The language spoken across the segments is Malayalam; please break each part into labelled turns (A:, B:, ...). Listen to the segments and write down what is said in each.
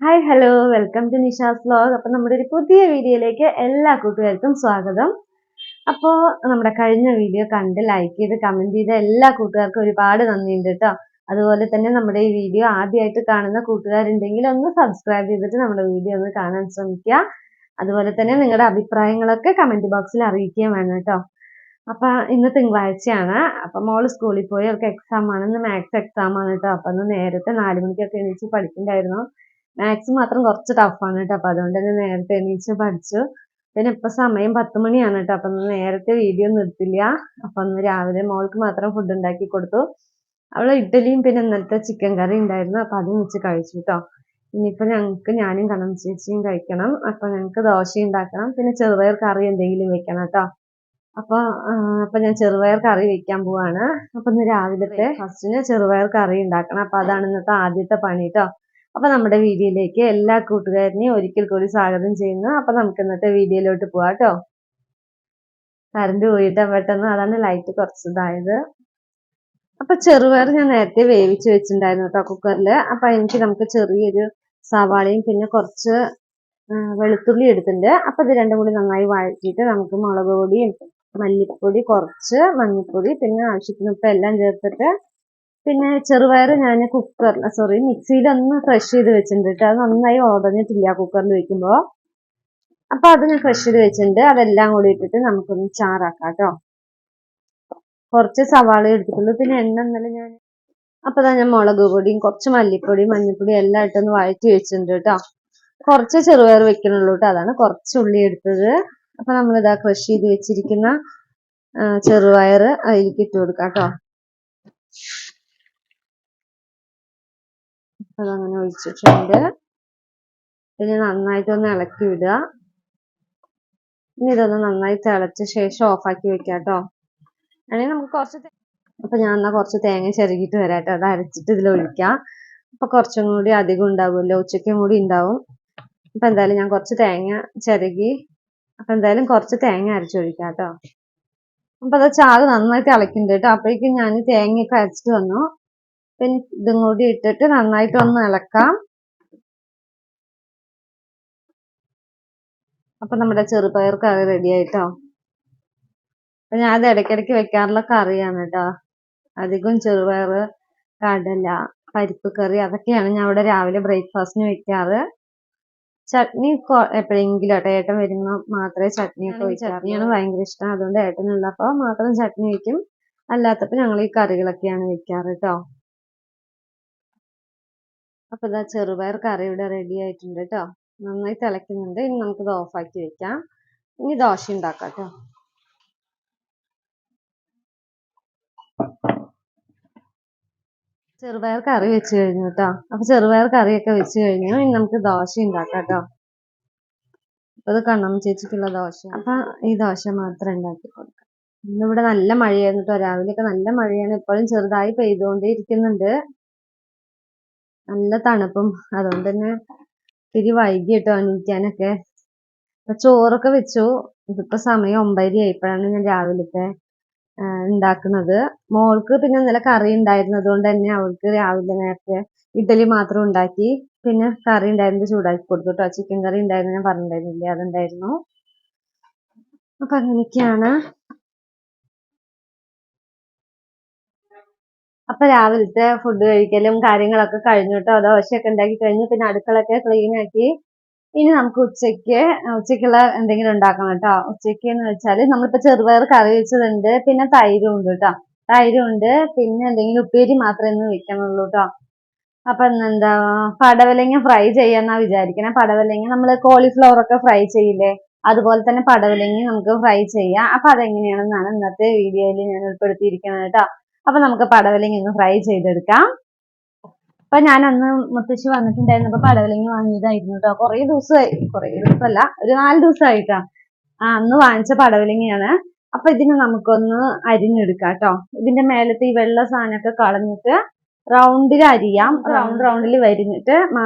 A: Hi hello welcome to Nisha's vlog. അപ്പോൾ നമ്മുടെ ഒരു പുതിയ വീഡിയോയിലേക്ക് എല്ലാ കൂട്ടുകാർക്കും സ്വാഗതം. അപ്പോൾ നമ്മുടെ കഴിഞ്ഞ വീഡിയോ കണ്ട് ലൈക്ക് ചെയ്ത് കമന്റ് ചെയ്ത എല്ലാ കൂട്ടുകാർക്കും ഒരുപാട് നന്ദിയുണ്ട് കേട്ടോ. അതുപോലെ തന്നെ നമ്മുടെ ഈ വീഡിയോ ആദ്യമായിട്ട് കാണുന്ന കൂട്ടുകാരുണ്ടെങ്കിൽ ഒന്ന് സബ്സ്ക്രൈബ് ചെയ്തിട്ട് നമ്മുടെ വീഡിയോ ഒന്ന് കാണാൻ ശ്രമിക്കുക. അതുപോലെ തന്നെ നിങ്ങളുടെ അഭിപ്രായങ്ങളൊക്കെ കമന്റ് ബോക്സിൽ അറിയിക്കുകയും വേണം കേട്ടോ. അപ്പൊ ഇന്ന് തിങ്കളാഴ്ചയാണ്. അപ്പൊ മോള് സ്കൂളിൽ പോയി, അവർക്ക് എക്സാം ആണ്. ഇന്ന് മാത്സ് എക്സാം ആണ് കേട്ടോ. അപ്പൊ ഇന്ന് നേരത്തെ 4 മണിക്കൊക്കെ എണീച്ച് പഠിക്കണ്ടായിരുന്നു. മാത്സ് മാത്രം കുറച്ച് ടഫാണ് കേട്ടോ. അപ്പൊ അതുകൊണ്ട് തന്നെ നേരത്തെ എണീച്ച് പഠിച്ചു. പിന്നെ ഇപ്പൊ സമയം 10 മണിയാണ് കേട്ടോ. അപ്പൊ നേരത്തെ വീഡിയോ നിർത്തില്ല. അപ്പൊ ഇന്ന് രാവിലെ മോൾക്ക് മാത്രം ഫുഡ് ഉണ്ടാക്കി കൊടുത്തു. അവള് ഇഡ്ഡലിയും പിന്നെ ഇന്നലത്തെ ചിക്കൻ കറി ഉണ്ടായിരുന്നു. അപ്പൊ അതും വെച്ച് കഴിച്ചു കേട്ടോ. ഇനിയിപ്പോ ഞാനും കണം ചേച്ചിയും കഴിക്കണം. അപ്പൊ ഞങ്ങൾക്ക് ദോശ ഉണ്ടാക്കണം, പിന്നെ ചെറുപയർ കറി എന്തെങ്കിലും വെക്കണം കേട്ടോ. അപ്പൊ ഞാൻ ചെറുപയർ കറി വെക്കാൻ പോവാണ്. അപ്പൊ ഇന്ന് രാവിലത്തെ ഫസ്റ്റിന് ചെറുപയർ കറി ഉണ്ടാക്കണം. അപ്പൊ അതാണ് ഇന്നത്തെ ആദ്യത്തെ പണി കേട്ടോ. അപ്പൊ നമ്മുടെ വീഡിയോയിലേക്ക് എല്ലാ കൂട്ടുകാരനെയും ഒരിക്കൽ കൂടി സ്വാഗതം ചെയ്യുന്നു. അപ്പൊ നമുക്ക് ഇന്നത്തെ വീഡിയോയിലോട്ട് പോവാം കേട്ടോ. കറണ്ട് പോയിട്ടാ പെട്ടെന്ന്, അതാണ് ലൈറ്റ് കുറച്ചതായത്. അപ്പൊ ചെറുപയർ ഞാൻ നേരത്തെ വേവിച്ച് വെച്ചിട്ടുണ്ടായിരുന്നു കേട്ടോ കുക്കറിൽ. അപ്പൊ നമുക്ക് ചെറിയൊരു സവാളയും പിന്നെ കുറച്ച് വെളുത്തുള്ളി എടുത്തിട്ടുണ്ട്. അപ്പൊ ഇത് രണ്ടും കൂടി നന്നായി വഴറ്റിയിട്ട് നമുക്ക് മുളക് പൊടിയും മല്ലിപ്പൊടി, കുറച്ച് മഞ്ഞൾപ്പൊടി, പിന്നെ ആവശ്യത്തിന് ഉപ്പ് എല്ലാം ചേർത്തിട്ട്, പിന്നെ ചെറുപയർ ഞാൻ മിക്സിയിൽ ഒന്ന് ക്രഷ് ചെയ്ത് വെച്ചിട്ടുണ്ട് കേട്ടോ. അത് നന്നായി ഉടഞ്ഞിട്ടില്ല കുക്കറിൽ വെക്കുമ്പോൾ. അപ്പൊ അത് ഞാൻ ക്രഷ് ചെയ്ത് വെച്ചിട്ടുണ്ട്. അതെല്ലാം കൂടി ഇട്ടിട്ട് നമുക്കൊന്ന് ചാറാക്കാം കേട്ടോ. കുറച്ച് സവാള എടുത്തിട്ടുള്ളൂ, പിന്നെ എണ്ണ ഞാൻ ഞാൻ മുളക് പൊടിയും കുറച്ച് മല്ലിപ്പൊടിയും മഞ്ഞൾപ്പൊടിയും എല്ലാം ഇട്ടൊന്ന് വഴറ്റി വെച്ചിട്ടുണ്ട് കേട്ടോ. കുറച്ച് ചെറുപയർ വെക്കണുള്ളൂ കേട്ടോ. അതാണ് കുറച്ച് ഉള്ളി എടുത്തത്. അപ്പൊ നമ്മളിതാ ക്രഷ് ചെയ്ത് വെച്ചിരിക്കുന്ന ചെറുപയർ അതിലേക്ക് ഇട്ട് കൊടുക്കാം കേട്ടോ. അതങ്ങനെ ഒഴിച്ചിട്ടുണ്ട്. പിന്നെ നന്നായിട്ടൊന്ന് ഇളക്കി വിടുക. ഇനി ഇതൊന്ന് നന്നായി തിളച്ച ശേഷം ഓഫാക്കി വെക്കാം കേട്ടോ. അല്ലെങ്കിൽ നമുക്ക് ഞാൻ കുറച്ച് തേങ്ങ ചിരകിയിട്ട് വരാം കേട്ടോ. അത് അരച്ചിട്ട് ഇതിൽ ഒഴിക്കാം. അപ്പൊ കുറച്ചും കൂടി അധികം ഉണ്ടാവുമല്ലോ, ഉച്ചയ്ക്കും കൂടി ഉണ്ടാവും. അപ്പൊ എന്തായാലും ഞാൻ കുറച്ച് തേങ്ങ ചിരകി, കുറച്ച് തേങ്ങ അരച്ചൊഴിക്കാം കേട്ടോ. അപ്പൊ അത് ചാറ് നന്നായിട്ട് ഇളക്കുന്നുണ്ട് കേട്ടോ. അപ്പോഴേക്കും ഞാൻ തേങ്ങയൊക്കെ അരച്ചിട്ട് വന്നു. പിന്നെ ഇതും കൂടി ഇട്ടിട്ട് നന്നായിട്ടൊന്ന് ഇളക്കാം. അപ്പൊ നമ്മുടെ ചെറുപയർ കറി റെഡി ആയിട്ടോ. അപ്പൊ ഞാൻ അത് ഇടയ്ക്കിടയ്ക്ക് വെക്കാറുള്ള കറിയാണ് കേട്ടോ. അധികം ചെറുപയർ, കടല, പരിപ്പ് കറി അതൊക്കെയാണ് ഞാൻ ഇവിടെ രാവിലെ ബ്രേക്ക്ഫാസ്റ്റിന് വെക്കാറ്. ചട്നി എപ്പോഴെങ്കിലും കേട്ടോ. ഏട്ടൻ വരുമ്പോൾ മാത്രമേ ചട്നിയൊക്കെ വെക്കാറുള്ളൂ. ചട്നിയാണ് ഭയങ്കര ഇഷ്ടം. അതുകൊണ്ട് ഏട്ടനുള്ളപ്പോൾ മാത്രം ചട്നി വെക്കും. അല്ലാത്തപ്പോൾ ഞങ്ങൾ ഈ കറികളൊക്കെയാണ് വെക്കാറ് കേട്ടോ. അപ്പൊ ഇതാ ചെറുപയർ കറി ഇവിടെ റെഡി ആയിട്ടുണ്ട് കേട്ടോ. നന്നായി തിളയ്ക്കുന്നുണ്ട്. ഇനി നമുക്കിത് ഓഫാക്കി വെക്കാം. ഇനി ദോശ ഉണ്ടാക്കാം കേട്ടോ. ചെറുപയർ കറി വെച്ച് കഴിഞ്ഞു കേട്ടോ. അപ്പൊ ചെറുപയർ കറിയൊക്കെ വെച്ച് കഴിഞ്ഞു. ഇനി നമുക്ക് ദോശ ഉണ്ടാക്കാം കേട്ടോ. അപ്പൊ ഇത് കണ്ണം ചേച്ചിക്കുള്ള ദോശ. അപ്പൊ ഈ ദോശ മാത്രം ഉണ്ടാക്കി കൊടുക്കാം. ഇന്നിവിടെ നല്ല മഴയായിരുന്നു കേട്ടോ. രാവിലെയൊക്കെ നല്ല മഴയാണ്. ഇപ്പോഴും ചെറുതായി പെയ്തുകൊണ്ടേ ഇരിക്കുന്നുണ്ട്. നല്ല തണുപ്പും. അതുകൊണ്ട് തന്നെ ഇത്തിരി വൈകി കേട്ടോ എണീക്കാനൊക്കെ. അപ്പൊ ചോറൊക്കെ വെച്ചു. ഇതിപ്പോ സമയം 9:30 ആയപ്പോഴാണ് ഞാൻ രാവിലത്തെ ഉണ്ടാക്കുന്നത്. മോൾക്ക് പിന്നെ ഇന്നലെ കറി ഉണ്ടായിരുന്നത് കൊണ്ട് തന്നെ അവൾക്ക് രാവിലെ നേരത്തെ ഇഡ്ഡലി മാത്രം ഉണ്ടാക്കി. പിന്നെ കറി ഉണ്ടായിരുന്നത് ചൂടാക്കി കൊടുത്തു കേട്ടോ. ചിക്കൻ കറി ഉണ്ടായിരുന്നു, ഞാൻ പറഞ്ഞിട്ടുണ്ടായിരുന്നില്ലേ, അതുണ്ടായിരുന്നു. അപ്പൊ അങ്ങനെയൊക്കെയാണ്. അപ്പൊ രാവിലത്തെ ഫുഡ് കഴിക്കലും കാര്യങ്ങളൊക്കെ കഴിഞ്ഞു കേട്ടോ. ദോശയൊക്കെ ഉണ്ടാക്കി കഴിഞ്ഞു. പിന്നെ അടുക്കളൊക്കെ ക്ലീൻ ആക്കി. ഇനി നമുക്ക് ഉച്ചയ്ക്കുള്ള എന്തെങ്കിലും ഉണ്ടാക്കണം കേട്ടോ. ഉച്ചയ്ക്ക് എന്ന് വെച്ചാൽ നമ്മളിപ്പോ ചെറുപയർ കറി വെച്ചതുണ്ട്, പിന്നെ തൈരും ഉണ്ട് കേട്ടോ. തൈരും ഉണ്ട്, പിന്നെ എന്തെങ്കിലും ഉപ്പേരി മാത്രമേ ഇന്ന് വെക്കണുള്ളൂ കേട്ടോ. അപ്പൊ എന്താ പടവലങ്ങ ഫ്രൈ ചെയ്യാന്നാ വിചാരിക്കണേ. പടവലങ്ങ നമ്മള് കോളിഫ്ലവർ ഒക്കെ ഫ്രൈ ചെയ്യില്ലേ, അതുപോലെ തന്നെ പടവലങ്ങ നമുക്ക് ഫ്രൈ ചെയ്യാം. അപ്പൊ അതെങ്ങനെയാണെന്നാണ് ഇന്നത്തെ വീഡിയോയിൽ ഞാൻ ഉൾപ്പെടുത്തിയിരിക്കുന്നത് കേട്ടോ. അപ്പൊ നമുക്ക് പടവലങ്ങ ഒന്ന് ഫ്രൈ ചെയ്തെടുക്കാം. അപ്പൊ ഞാനന്ന് മുത്തശ്ശി വന്നിട്ടുണ്ടായിരുന്നപ്പോ പടവലങ്ങ വാങ്ങിയതായിരുന്നു കേട്ടോ. കുറേ ദിവസമല്ല, ഒരു 4 ദിവസമായിട്ടാ അന്ന് വാങ്ങിച്ച പടവലങ്ങയാണ്. അപ്പൊ ഇതിന് നമുക്കൊന്ന് അരിഞ്ഞെടുക്കാം കേട്ടോ. ഇതിന്റെ മേലത്തെ ഈ വെള്ള സാധനമൊക്കെ കളഞ്ഞിട്ട് റൗണ്ടിൽ അരിയാം. റൗണ്ടിൽ വരിഞ്ഞിട്ട്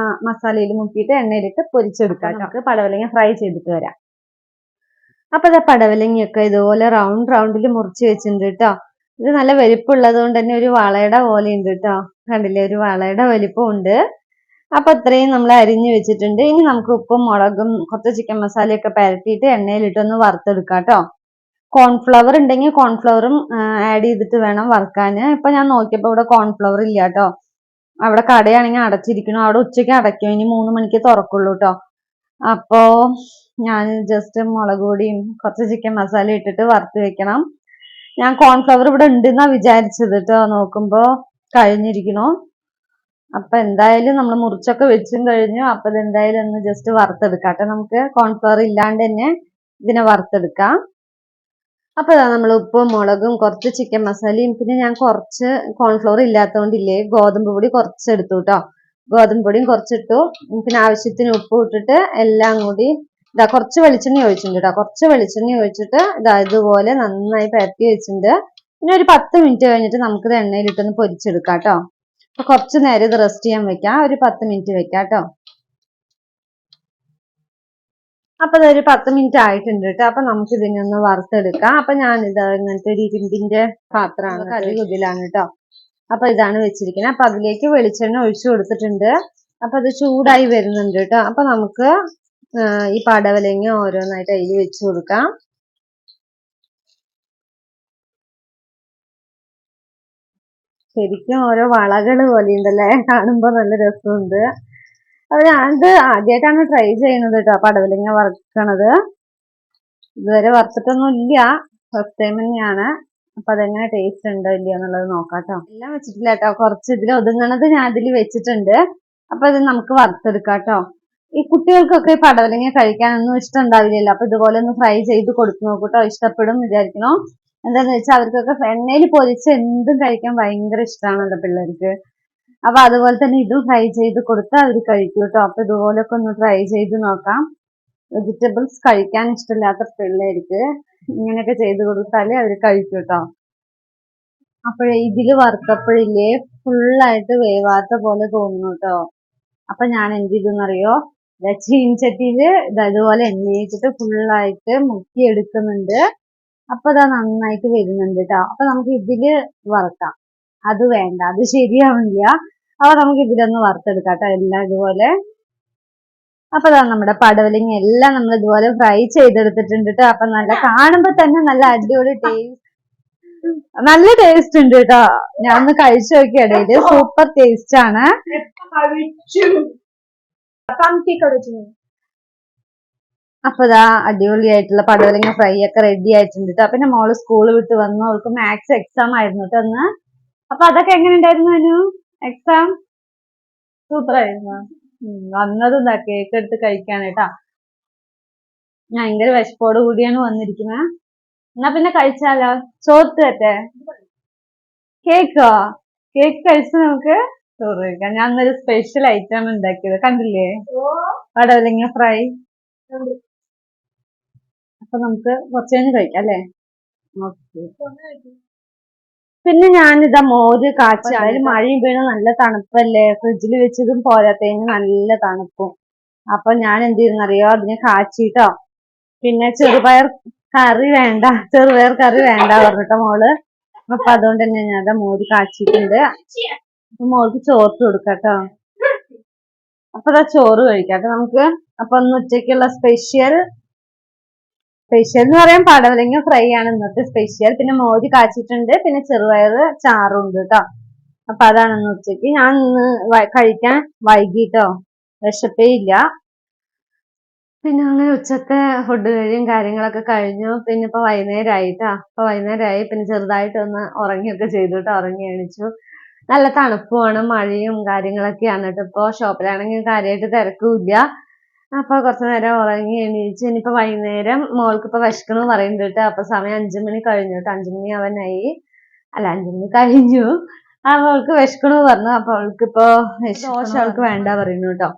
A: മസാലയിൽ മുക്കിയിട്ട് എണ്ണയിലിട്ട് പൊരിച്ചെടുക്കാം. നമുക്ക് പടവലങ്ങ ഫ്രൈ ചെയ്തിട്ട് വരാം. അപ്പൊ ഇതാ പടവലങ്ങയൊക്കെ ഇതുപോലെ റൗണ്ടിൽ മുറിച്ച് വെച്ചിട്ടുണ്ട് കേട്ടോ. ഇത് നല്ല വലിപ്പമുള്ളത് കൊണ്ട് തന്നെ ഒരു വളയുടെ പോലെ ഉണ്ട് കേട്ടോ. കണ്ടില്ലേ, ഒരു വളയുടെ വലിപ്പം ഉണ്ട്. അപ്പൊ ഇത്രയും നമ്മൾ അരിഞ്ഞു വെച്ചിട്ടുണ്ട്. ഇനി നമുക്ക് ഉപ്പും മുളകും കുറച്ച് ചിക്കൻ മസാലയൊക്കെ പരത്തിയിട്ട് എണ്ണയിലിട്ടൊന്ന് വറുത്തെടുക്കാം കേട്ടോ. കോൺഫ്ലവർ ഉണ്ടെങ്കിൽ കോൺഫ്ലവറും ആഡ് ചെയ്തിട്ട് വേണം വറുക്കാന്. ഇപ്പൊ ഞാൻ നോക്കിയപ്പോ ഇവിടെ കോൺഫ്ലവർ ഇല്ല കേട്ടോ. അവിടെ കടയാണെങ്കിൽ അടച്ചിരിക്കണം. അവിടെ ഉച്ചയ്ക്ക് അടയ്ക്കും. ഇനി 3 മണിക്ക് തുറക്കുള്ളൂ കേട്ടോ. അപ്പോ ഞാൻ ജസ്റ്റ് മുളക് പൊടിയും കുറച്ച് ചിക്കൻ മസാല ഇട്ടിട്ട് വറുത്ത് വെക്കണം. ഞാൻ കോൺഫ്ലവർ ഇവിടെ ഉണ്ടെന്നാ വിചാരിച്ചത് കേട്ടോ. നോക്കുമ്പോ കഴിഞ്ഞിരിക്കണു. അപ്പൊ എന്തായാലും നമ്മൾ മുറിച്ചൊക്കെ വെച്ചും കഴിഞ്ഞു. അപ്പൊ ഇതെന്തായാലും ഒന്ന് ജസ്റ്റ് വറുത്തെടുക്കാം കേട്ടോ. നമുക്ക് കോൺഫ്ലവർ ഇല്ലാണ്ട് തന്നെ ഇതിനെ വറുത്തെടുക്കാം. അപ്പൊ ഇതാ നമ്മൾ ഉപ്പും മുളകും കുറച്ച് ചിക്കൻ മസാലയും പിന്നെ ഞാൻ കുറച്ച് കോൺഫ്ലവർ ഇല്ലാത്തതുകൊണ്ടില്ലേ ഗോതമ്പ് പൊടി കുറച്ച് എടുത്തു കേട്ടോ. ഗോതമ്പ് പൊടിയും കുറച്ചിട്ടു. പിന്നെ ആവശ്യത്തിന് ഉപ്പ് ഇട്ടിട്ട് എല്ലാം കൂടി ഇതാ കുറച്ച് വെളിച്ചെണ്ണ ഒഴിച്ചിട്ടുണ്ട് കേട്ടോ. കുറച്ച് വെളിച്ചെണ്ണ ഒഴിച്ചിട്ട് ഇതാ ഇതുപോലെ നന്നായി പരത്തി വെച്ചിട്ടുണ്ട്. പിന്നെ ഒരു 10 മിനിറ്റ് കഴിഞ്ഞിട്ട് നമുക്കിത് എണ്ണയിലിട്ടൊന്ന് പൊരിച്ചെടുക്കാം കേട്ടോ. അപ്പൊ കുറച്ച് നേരം ഇത് റെസ്റ്റ് ചെയ്യാൻ വെക്കാം. ഒരു 10 മിനിറ്റ് വെക്കാം കേട്ടോ. അപ്പൊ ഇതൊരു 10 മിനിറ്റ് ആയിട്ടുണ്ട് കേട്ടോ. അപ്പൊ നമുക്ക് ഇതിനൊന്ന് വറുത്തെടുക്കാം. അപ്പൊ ഞാനിത് ഇങ്ങനത്തെ ഒരു ഇരുമ്പിന്റെ പാത്രമാണ്, കറി ഇതിലാണ് കേട്ടോ. അപ്പൊ ഇതാണ് വെച്ചിരിക്കുന്നത്. അപ്പൊ അതിലേക്ക് വെളിച്ചെണ്ണ ഒഴിച്ചു കൊടുത്തിട്ടുണ്ട്. അപ്പൊ അത് ചൂടായി വരുന്നുണ്ട് കേട്ടോ. അപ്പൊ നമുക്ക് ഈ പടവലങ്ങ ഓരോന്നായിട്ട് അതിൽ വെച്ച് കൊടുക്കാം. ശരിക്കും ഓരോ വളകള് പോലെ ഉണ്ടല്ലേ, കാണുമ്പോ നല്ല രസമുണ്ട്. അപ്പൊ ഞാനിത് ആദ്യമായിട്ടാണ് ട്രൈ ചെയ്യുന്നത് കേട്ടോ, പടവലങ്ങ വറുക്കണത്. ഇതുവരെ വറുത്തിട്ടൊന്നും ഇല്ല, ഫസ്റ്റ് ടൈം തന്നെയാണ്. അപ്പൊ അതെങ്ങനെ ടേസ്റ്റ് ഉണ്ടോ ഇല്ലയോ എന്നുള്ളത് നോക്കാം കേട്ടോ. എല്ലാം വെച്ചിട്ടില്ല കേട്ടോ, കുറച്ച് ഇതിൽ ഒതുങ്ങണത് ഞാൻ ഇതിൽ വെച്ചിട്ടുണ്ട്. അപ്പൊ ഇത് നമുക്ക് വറുത്തെടുക്കാം കേട്ടോ. ഈ കുട്ടികൾക്കൊക്കെ പടവലങ്ങ കഴിക്കാനൊന്നും ഇഷ്ടം ഉണ്ടാവില്ലല്ലോ. അപ്പൊ ഇതുപോലെ ഒന്ന് ഫ്രൈ ചെയ്ത് കൊടുത്തു നോക്കൂട്ടോ, ഇഷ്ടപ്പെടും വിചാരിക്കണോ. എന്താന്ന് വെച്ചാൽ അവർക്കൊക്കെ എണ്ണയിൽ പൊരിച്ച് എന്തും കഴിക്കാൻ ഭയങ്കര ഇഷ്ടമാണല്ലോ പിള്ളേർക്ക്. അപ്പൊ അതുപോലെ തന്നെ ഇതും ഫ്രൈ ചെയ്ത് കൊടുത്താൽ അവർ കഴിക്കും കേട്ടോ. അപ്പൊ ഇതുപോലൊക്കെ ഒന്ന് ട്രൈ ചെയ്ത് നോക്കാം. വെജിറ്റബിൾസ് കഴിക്കാൻ ഇഷ്ടമില്ലാത്ത പിള്ളേർക്ക് ഇങ്ങനെയൊക്കെ ചെയ്ത് കൊടുത്താലേ അവർ കഴിക്കും കേട്ടോ. അപ്പോഴേ ഇതില് വറുത്തപ്പോഴില്ലേ ഫുള്ളായിട്ട് വേവാത്ത പോലെ തോന്നുന്നു കേട്ടോ. അപ്പൊ ഞാൻ എന്ത് ചെയ്തെന്നറിയോ, ചീൻചട്ടിയില് ഇതുപോലെ എണ്ണയിച്ചിട്ട് ഫുള്ളായിട്ട് മുക്കി എടുക്കുന്നുണ്ട്. അപ്പൊ അതാ നന്നായിട്ട് വരുന്നുണ്ട് കേട്ടോ. അപ്പൊ നമുക്ക് ഇതില് വറുക്കാം. അത് വേണ്ട, അത് ശരിയാവില്ല. അപ്പൊ നമുക്ക് ഇതിലൊന്ന് വറുത്തെടുക്കാം കേട്ടോ, എല്ലാം ഇതുപോലെ. അപ്പൊ അതാ നമ്മുടെ പടവലങ്ങ എല്ലാം നമ്മൾ ഇതുപോലെ ഫ്രൈ ചെയ്തെടുത്തിട്ടുണ്ട് കേട്ടോ. അപ്പൊ നല്ല കാണുമ്പോ തന്നെ നല്ല അടിപൊളി ടേസ്റ്റ്, നല്ല ടേസ്റ്റ് ഉണ്ട് കേട്ടോ. ഞാൻ ഒന്ന് കഴിച്ചു നോക്കിയ ഇടയില് സൂപ്പർ ടേസ്റ്റ് ആണ്. അപ്പൊ ഇതാ അടിപൊളിയായിട്ടുള്ള പടവലങ്ങ ഫ്രൈ ഒക്കെ റെഡി ആയിട്ടുണ്ട് കേട്ടോ. പിന്നെ മോള് സ്കൂൾ വിട്ട് വന്നു, അവൾക്ക് മാത്സ് എക്സാം ആയിരുന്നു കേട്ടോ അന്ന്. അപ്പൊ അതൊക്കെ എങ്ങനെ ഉണ്ടായിരുന്നു അനു? എക്സാം സൂപ്പർ ആയിരുന്നു. വന്നത് എന്താ കേക്ക് എടുത്ത് കഴിക്കാൻ കേട്ടാ. ഞാൻ ഭയങ്കര വിശപ്പോട് കൂടിയാണ് വന്നിരിക്കുന്നത്. എന്നാ പിന്നെ കഴിച്ചാലോ, ചോർത്ത് തരട്ടെ? കേക്കോ? കേക്ക് കഴിച്ച് നമുക്ക് ചോറ് കഴിക്കാം. ഞാൻ ഇന്നൊരു സ്പെഷ്യൽ ഐറ്റം ഉണ്ടാക്കിയത് കണ്ടില്ലേ, പടവലങ്ങ ഫ്രൈ. അപ്പൊ നമുക്ക് കുറച്ച് കഴിഞ്ഞ് കഴിക്കാം അല്ലേ? ഓക്കെ. പിന്നെ ഞാനിതാ മോര് കാച്ചി, അതിൽ മഴയും വീണ് നല്ല തണുപ്പല്ലേ, ഫ്രിഡ്ജിൽ വെച്ചതും പോരാത്തതിന് നല്ല തണുപ്പും. അപ്പൊ ഞാൻ എന്ത് ചെയ്യുന്നറിയോ, അതിനെ കാച്ചിട്ടോ. പിന്നെ ചെറുപയർ കറി വേണ്ട, ചെറുപയർ കറി വേണ്ട പറഞ്ഞിട്ടോ മോള്. അപ്പൊ അതുകൊണ്ട് തന്നെ ഞാൻ അതാ മോര് കാച്ചിട്ടുണ്ട്. അപ്പൊ മോൾക്ക് ചോറ് കൊടുക്കാട്ടോ. അപ്പൊ അതാ ചോറ് കഴിക്കാട്ടോ നമുക്ക്. അപ്പൊ ഒന്ന് ഉച്ചയ്ക്കുള്ള സ്പെഷ്യൽ എന്ന് പറയാൻ പടവലങ്ങ ഫ്രൈ ആണ് ഇന്നത്തെ സ്പെഷ്യൽ. പിന്നെ മോര് കാച്ചിട്ടുണ്ട്, പിന്നെ ചെറുപയർ ചാറുണ്ട് കേട്ടോ. അപ്പൊ അതാണ് ഇന്ന് ഉച്ചയ്ക്ക്. ഞാൻ ഇന്ന് കഴിക്കാൻ വൈകിട്ടോ, വിശപ്പേ ഇല്ല. പിന്നെ അങ്ങനെ ഉച്ചത്തെ ഫുഡ് കഴിയും കാര്യങ്ങളൊക്കെ കഴിഞ്ഞു. പിന്നെ ഇപ്പൊ വൈകുന്നേരമായിട്ടാ. അപ്പൊ വൈകുന്നേരമായി, പിന്നെ ചെറുതായിട്ടൊന്ന് ഉറങ്ങിയൊക്കെ ചെയ്തു കേട്ടോ. ഉറങ്ങി എണിച്ചു. നല്ല തണുപ്പുമാണ്, മഴയും കാര്യങ്ങളൊക്കെയാണ് കേട്ടോ. ഇപ്പൊ ഷോപ്പിലാണെങ്കിൽ കാര്യമായിട്ട് തിരക്കുമില്ല. അപ്പൊ കുറച്ചു നേരം ഉറങ്ങി എണീച്ച് ഇനിയിപ്പോ വൈകുന്നേരം മോൾക്ക് ഇപ്പൊ വിശക്കണമെന്ന് പറയുന്നുണ്ട് കേട്ടോ. അപ്പൊ സമയം 5 മണി കഴിഞ്ഞു കേട്ടോ. 5 മണി ആവാനായി, അല്ല 5 മണി കഴിഞ്ഞു. അപ്പൊ അവൾക്ക് വിശക്കണമെന്ന് പറഞ്ഞു. അപ്പൊ അവൾക്കിപ്പോ ദോശ അവൾക്ക് വേണ്ട പറയുന്നു കേട്ടോ.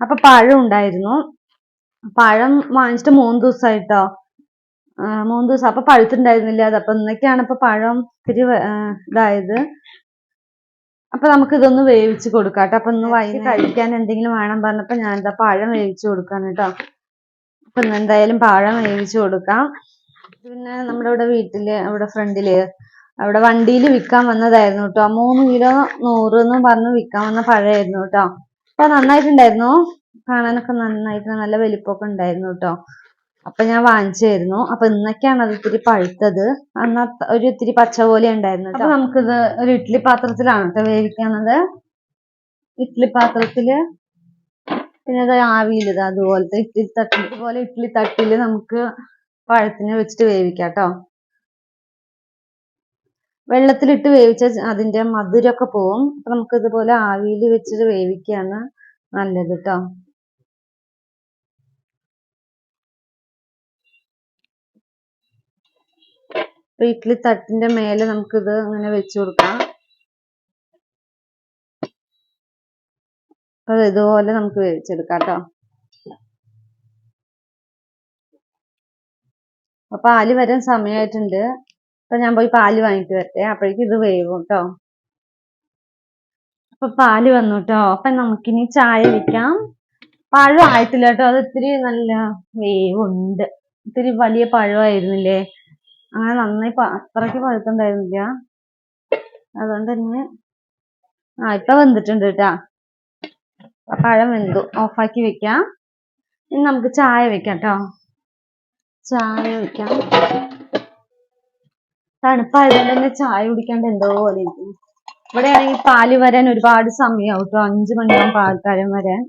A: അപ്പൊ പഴം ഉണ്ടായിരുന്നു, പഴം വാങ്ങിച്ചിട്ട് 3 ദിവസമായിട്ടോ. 3 ദിവസം. അപ്പൊ പഴുത്തുണ്ടായിരുന്നില്ല അത്. അപ്പൊ ഇന്നൊക്കെയാണ് ഇപ്പൊ പഴം ഇത്തിരി ഇതായത്. അപ്പൊ നമുക്ക് ഇതൊന്ന് വേവിച്ച് കൊടുക്കാം കേട്ടോ. അപ്പൊ ഇന്ന് വൈകി കഴിക്കാൻ എന്തെങ്കിലും വേണം പറഞ്ഞപ്പോ ഞാൻ എന്താ പഴം വേവിച്ച് കൊടുക്കാൻ കേട്ടോ. അപ്പൊ ഇന്ന് എന്തായാലും പഴം വേവിച്ച് കൊടുക്കാം. പിന്നെ നമ്മുടെ ഇവിടെ വീട്ടില് അവിടെ ഫ്രണ്ടില് അവിടെ വണ്ടിയിൽ വിൽക്കാൻ വന്നതായിരുന്നു കേട്ടോ. 3 കിലോ 100 എന്ന് പറഞ്ഞ് വിൽക്കാൻ വന്ന പഴമായിരുന്നു കേട്ടോ. അപ്പൊ നന്നായിട്ടുണ്ടായിരുന്നു, കാണാനൊക്കെ നന്നായിട്ട് നല്ല വലിപ്പമൊക്കെ ഉണ്ടായിരുന്നു കേട്ടോ. അപ്പൊ ഞാൻ വാങ്ങിച്ചായിരുന്നു. അപ്പൊ ഇന്നൊക്കെയാണ് അത് ഇത്തിരി പഴുത്തത്, അന്ന് ഒരു ഇത്തിരി പച്ച പോലെ ഉണ്ടായിരുന്നു. അപ്പൊ നമുക്കിത് ഒരു ഇഡ്ഡലി പാത്രത്തിലാണ് കേട്ടോ വേവിക്കുന്നത്. ഇഡ്ഡലി പാത്രത്തില് പിന്നെ അത് ആവിയിലിത് അതുപോലത്തെ ഇഡ്ഡലി തട്ടിൽ, ഇതുപോലെ ഇഡ്ഡലി തട്ടില് നമുക്ക് പഴത്തിന് വെച്ചിട്ട് വേവിക്കാം കേട്ടോ. വെള്ളത്തിലിട്ട് വേവിച്ച അതിന്റെ മധുരമൊക്കെ പോവും. അപ്പൊ നമുക്ക് ഇതുപോലെ ആവിയിൽ വെച്ചിട്ട് വേവിക്കുകയാണ് നല്ലത് കേട്ടോ. ഇഡ്ഡലി തട്ടിന്റെ മേലെ നമുക്കിത് അങ്ങനെ വെച്ചു കൊടുക്കാം. അപ്പൊ ഇതുപോലെ നമുക്ക് വേവിച്ചെടുക്കാം കേട്ടോ. അപ്പൊ പാല് വരാൻ സമയമായിട്ടുണ്ട്. അപ്പൊ ഞാൻ പോയി പാല് വാങ്ങിട്ട് വരട്ടെ, അപ്പോഴേക്കും ഇത് വേവും കേട്ടോ. അപ്പൊ പാല് വന്നു കേട്ടോ. അപ്പൊ നമുക്കിനി ചായ വെക്കാം. പഴം ആയിട്ടില്ല കേട്ടോ, അത് ഇത്തിരി നല്ല വേവുണ്ട്. ഇത്തിരി വലിയ പഴമായിരുന്നില്ലേ, അങ്ങനെ നന്നായി അത്രയ്ക്ക് പഴുത്തുണ്ടായിരുന്നില്ല. അതുകൊണ്ട് തന്നെ ഇപ്പൊ വെന്തിട്ടുണ്ട് കേട്ടാ. പഴം വെന്തു, ഓഫാക്കി വെക്കാം. ഇനി നമുക്ക് ചായ വെക്കാം കേട്ടോ. ചായ വെക്കാം. തണുപ്പായതുകൊണ്ട് തന്നെ ചായ കുടിക്കാണ്ട് എന്തോ പോലെ ഇരിക്കും. ഇവിടെ ആണെങ്കിൽ പാല് വരാൻ ഒരുപാട് സമയമാവും കേട്ടോ. 5 മണിയാവും പാൽക്കാരൻ വരാൻ.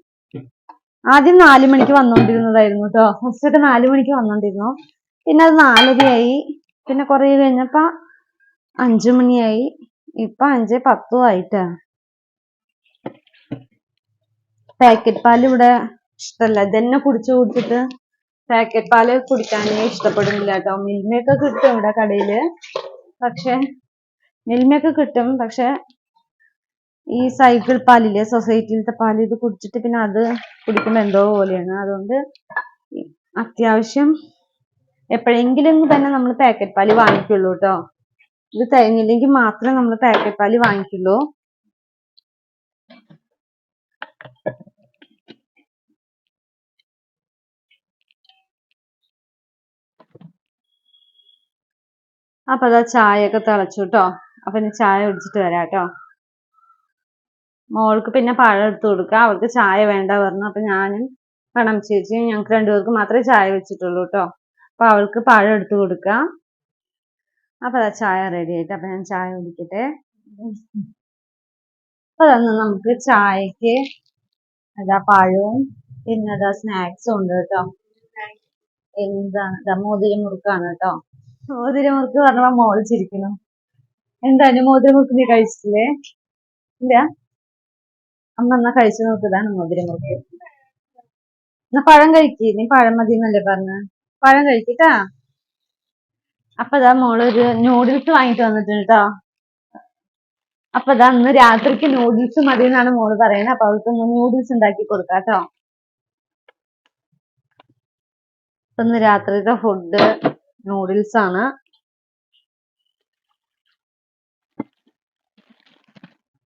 A: ആദ്യം 4 മണിക്ക് വന്നോണ്ടിരുന്നതായിരുന്നു കേട്ടോ. ഫസ്റ്റ് 4 മണിക്ക് വന്നോണ്ടിരുന്നു, പിന്നെ അത് 4:30 പിന്നെ കുറെ കഴിഞ്ഞപ്പോ 5 മണിയായി, ഇപ്പൊ 5:10 ആയിട്ടാ. പാക്കറ്റ് പാല് ഇവിടെ ഇഷ്ടല്ല, ഇതന്നെ കുടിച്ചിട്ട് പാക്കറ്റ് പാല് കുടിക്കാനേ ഇഷ്ടപ്പെടുന്നില്ല കേട്ടോ. മിൽമയൊക്കെ കിട്ടും ഇവിടെ കടയില്, പക്ഷെ മിൽമയൊക്കെ കിട്ടും, പക്ഷെ ഈ സൈക്കിൾ പാലില്ലേ, സൊസൈറ്റിയിലത്തെ പാല്, ഇത് കുടിച്ചിട്ട് പിന്നെ അത് കുടിക്കുമ്പോ എന്തോ പോലെയാണ്. അതുകൊണ്ട് അത്യാവശ്യം എപ്പോഴെങ്കിലും തന്നെ നമ്മൾ പാക്കറ്റ് പാല് വാങ്ങിക്കുള്ളൂ കേട്ടോ. ഇത് തികഞ്ഞില്ലെങ്കിൽ മാത്രമേ നമ്മൾ പാക്കറ്റ് പാല് വാങ്ങിക്കുള്ളൂ. അപ്പൊ അതാ ചായയൊക്കെ തിളച്ചു കേട്ടോ. അപ്പൊ ഇനി ചായ കുടിച്ചിട്ട് വരാം കേട്ടോ. മോൾക്ക് പിന്നെ പഴം എടുത്ത് കൊടുക്കുക, അവൾക്ക് ചായ വേണ്ട പറഞ്ഞു. അപ്പൊ ഞാനും പണം ചേച്ചിയും ഞങ്ങൾക്ക് 2 പേർക്ക് മാത്രമേ ചായ വെച്ചിട്ടുള്ളൂ കേട്ടോ. അപ്പൊ അവൾക്ക് പഴം എടുത്ത് കൊടുക്കാം. അപ്പൊ അതാ ചായ റെഡി ആയിട്ട്. അപ്പൊ ഞാൻ ചായ കുടിക്കട്ടെ. അപ്പൊ അതൊന്ന് നമുക്ക് ചായക്ക് അതാ പഴവും പിന്നെ അതാ സ്നാക്സും ഉണ്ട് കേട്ടോ. എന്താണ് മോതിരമുറുക്കാണ് കേട്ടോ. മോതിരമുറുക്ക് പറഞ്ഞപ്പോ മോള് ചിരിക്കുന്നു. എന്തായാലും മോതിരമുറുക്ക് നീ കഴിച്ചിട്ടില്ലേ? ഇല്ല, അമ്മ എന്നാ കഴിച്ചു നോക്കിയതാണ് മോതിരമുറുക്ക്. എന്നാ പഴം കഴിക്ക്, നീ പഴം മതി എന്നല്ലേ പറഞ്ഞ, പഴം കഴിക്കട്ടാ. അപ്പൊ ഇതാ മോളൊരു നൂഡിൽസ് വാങ്ങിട്ട് വന്നിട്ടുണ്ട് കേട്ടോ. അപ്പൊ ഇതാ ഇന്ന് രാത്രിക്ക് നൂഡിൽസ് മതി എന്നാണ് മോള് പറയുന്നത്. അപ്പൊ അവൾക്ക് നൂഡിൽസ് ഉണ്ടാക്കി കൊടുക്കാം കേട്ടോ. അപ്പൊ ഇന്ന് രാത്രിത്തെ ഫുഡ് നൂഡിൽസ് ആണ്.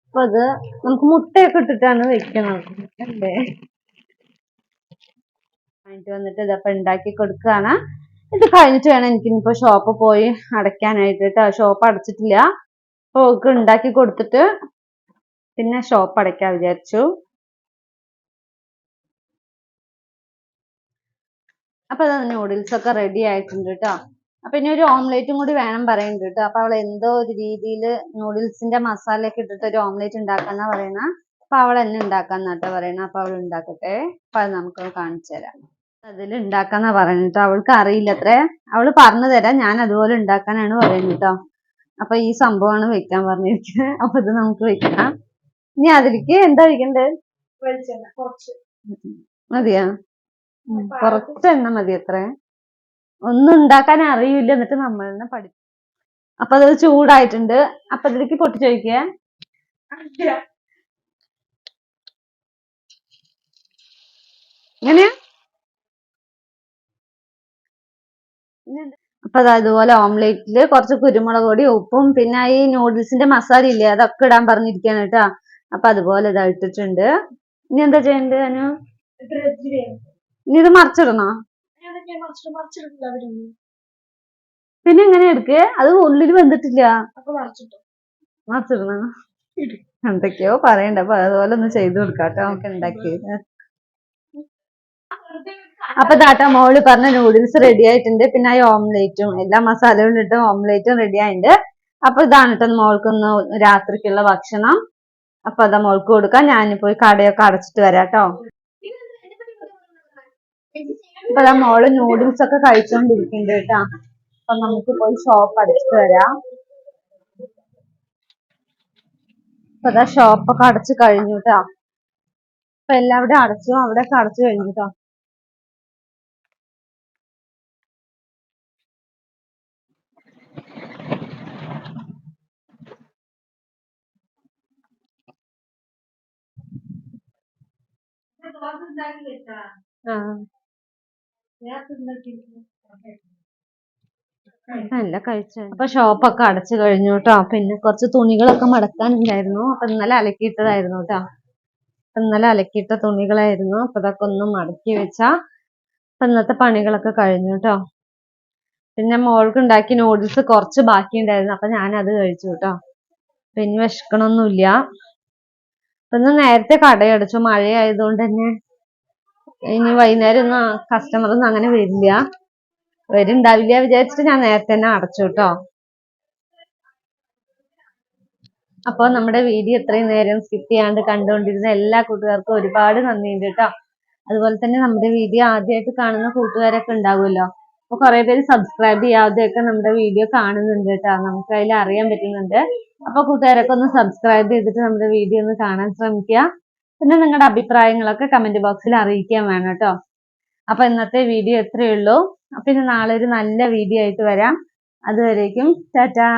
A: അപ്പൊ അത് നമുക്ക് മുട്ടയൊക്കെ ഇട്ടിട്ടാണ് വെക്കുന്നത് അല്ലേ. വാങ്ങിട്ട് വന്നിട്ട് ഇതപ്പൊ ഉണ്ടാക്കി കൊടുക്കുകയാണ്. ഇത് കഴിഞ്ഞിട്ട് വേണം എനിക്കിനിപ്പോ ഷോപ്പ് പോയി അടയ്ക്കാനായിട്ട് കേട്ടോ. ഷോപ്പ് അടച്ചിട്ടില്ല, അപ്പൊ ഒക്കെ ഉണ്ടാക്കി കൊടുത്തിട്ട് പിന്നെ ഷോപ്പ് അടയ്ക്കാൻ വിചാരിച്ചു. അപ്പൊ അത് നൂഡിൽസ് ഒക്കെ റെഡി ആയിട്ടുണ്ട് കേട്ടോ. അപ്പൊ ഇനി ഒരു ഓംലേറ്റും കൂടി വേണം പറയുന്നുണ്ട് കേട്ടോ. അപ്പൊ അവൾ എന്തോ ഒരു രീതിയിൽ നൂഡിൽസിന്റെ മസാലയൊക്കെ ഇട്ടിട്ട് ഒരു ഓംലേറ്റ് ഉണ്ടാക്കാന്നാ പറയുന്ന. അപ്പൊ അവൾ എന്നെ ഉണ്ടാക്കാന്നാട്ടോ പറയണ. അപ്പൊ അവൾ ഉണ്ടാക്കട്ടെ. അപ്പൊ അത് നമുക്ക് കാണിച്ചു തരാം. അതിൽ ഉണ്ടാക്കാന്നാ പറയുന്നത്. അവൾക്ക് അറിയില്ല അത്രേ, അവള് പറഞ്ഞു തരാം, ഞാൻ അതുപോലെ ഉണ്ടാക്കാനാണ് പറയുന്നത് കേട്ടോ. അപ്പൊ ഈ സംഭവമാണ് വെക്കാൻ പറഞ്ഞിരിക്കുന്നത്. അപ്പൊ ഇത് നമുക്ക് വെക്കാം. ഇനി അതിലേക്ക് എന്താ വെക്കണ്ടേ? വെളിച്ചെണ്ണ കുറച്ച് മതിയാ? കുറച്ച് എണ്ണ മതി അത്രേ. ഒന്നും ഉണ്ടാക്കാൻ അറിയില്ല, എന്നിട്ട് നമ്മൾ തന്നെ പഠിക്കും. അപ്പൊ അത് ചൂടായിട്ടുണ്ട്. അപ്പൊ ഇതിലേക്ക് പൊട്ടിച്ചൊഴിക്കുക. എങ്ങനെയാ? അപ്പൊ അതുപോലെ ഓംലേറ്റില് കുറച്ച് കുരുമുളക് പൊടി, ഉപ്പും പിന്നെ ഈ നൂഡിൽസിന്റെ മസാല ഇല്ലേ, അതൊക്കെ ഇടാൻ പറഞ്ഞിരിക്കാണ് കേട്ടോ. അപ്പൊ അതുപോലെ ഇതാ ഇട്ടിട്ടുണ്ട്. ഇനി എന്താ ചെയ്യണ്ടേ അനു? ഇനി ഇത് മറിച്ചിടണോ? പിന്നെ എങ്ങനെ എടുക്കേ? അത് ഉള്ളിൽ വെന്തിട്ടില്ല. മറിച്ചിടണോ? എന്തൊക്കെയോ പറയണ്ട. അപ്പൊ അതുപോലെ ഒന്ന് ചെയ്തു കൊടുക്കാട്ടോ നമുക്ക് ഉണ്ടാക്കി. അപ്പൊ താത്ത മോള് പറഞ്ഞ നൂഡിൽസ് റെഡി ആയിട്ടുണ്ട്. പിന്നെ ഈ ഓംലേറ്റും എല്ലാ മസാലകളും ഇട്ട് ഓംലേറ്റും റെഡി ആയിട്ടുണ്ട്. അപ്പൊ ഇതാണ് കേട്ടോ മോൾക്കൊന്ന് രാത്രിക്കുള്ള ഭക്ഷണം. അപ്പൊ അതാ മോൾക്ക് കൊടുക്കാം. ഞാൻ പോയി കടയൊക്കെ അടച്ചിട്ട് വരാട്ടോ. അപ്പൊ അതാ മോള് നൂഡിൽസ് ഒക്കെ കഴിച്ചോണ്ടിരിക്കുന്നുണ്ട് കേട്ടാ. അപ്പൊ നമുക്ക് പോയി ഷോപ്പ് അടച്ചിട്ട് വരാം. അപ്പൊ അതാ ഷോപ്പൊക്കെ അടച്ചു കഴിഞ്ഞു കേട്ടോ. അപ്പൊ എല്ലാവരും അടച്ചു, അവിടെയൊക്കെ അടച്ചു കഴിഞ്ഞു കേട്ടോ. നല്ല കഴിച്ചു. അപ്പൊ ഷോപ്പൊക്കെ അടച്ചു കഴിഞ്ഞു കേട്ടോ. പിന്നെ കുറച്ച് തുണികളൊക്കെ മടക്കാനുണ്ടായിരുന്നു. അപ്പൊ ഇന്നലെ അലക്കിയിട്ടതായിരുന്നു കേട്ടോ. ഇന്നലെ അലക്കിയിട്ട തുണികളായിരുന്നു. അപ്പൊ അതൊക്കെ ഒന്ന് മടക്കി വെച്ചാ അപ്പൊ ഇന്നത്തെ പണികളൊക്കെ കഴിഞ്ഞു കേട്ടോ. പിന്നെ മോൾക്ക് ഉണ്ടാക്കി നൂഡിൽസ് കുറച്ച് ബാക്കി ഉണ്ടായിരുന്നു. അപ്പൊ ഞാൻ അത് കഴിച്ചു കേട്ടോ. പിന്നെ വിശക്കണമൊന്നുമില്ല. അപ്പൊ ഇന്ന് നേരത്തെ കടയടച്ചു. മഴയായതുകൊണ്ട് തന്നെ ഇനി വൈകുന്നേരം ഒന്നും കസ്റ്റമറൊന്നും അങ്ങനെ വരില്ല, വരുണ്ടാവില്ല വിചാരിച്ചിട്ട് ഞാൻ നേരത്തെ തന്നെ അടച്ചു കേട്ടോ. അപ്പോൾ നമ്മുടെ വീഡിയോ ഇത്രയും നേരം സ്കിപ്പ് ചെയ്യാണ്ട് കണ്ടുകൊണ്ടിരുന്ന എല്ലാ കൂട്ടുകാർക്കും ഒരുപാട് നന്ദിയുണ്ട് കേട്ടോ. അതുപോലെ തന്നെ നമ്മുടെ വീഡിയോ ആദ്യമായിട്ട് കാണുന്ന കൂട്ടുകാരൊക്കെ ഉണ്ടാവുമല്ലോ. അപ്പൊ കുറെ പേര് സബ്സ്ക്രൈബ് ചെയ്യാതെയൊക്കെ നമ്മുടെ വീഡിയോ കാണുന്നുണ്ട് കേട്ടോ. നമുക്ക് അതിൽ അറിയാൻ പറ്റുന്നുണ്ട്. അപ്പൊ കൂട്ടുകാരൊക്കെ ഒന്ന് സബ്സ്ക്രൈബ് ചെയ്തിട്ട് നമ്മുടെ വീഡിയോ ഒന്ന് കാണാൻ ശ്രമിക്കുക. പിന്നെ നിങ്ങളുടെ അഭിപ്രായങ്ങളൊക്കെ കമന്റ് ബോക്സിൽ അറിയിക്കാൻ വേണം കേട്ടോ. അപ്പൊ ഇന്നത്തെ വീഡിയോ ഇത്രയേ ഉള്ളൂ. അപ്പൊ ഇനി നാളെ ഒരു നല്ല വീഡിയോ ആയിട്ട് വരാം. അതുവരേക്കും ടാറ്റാ.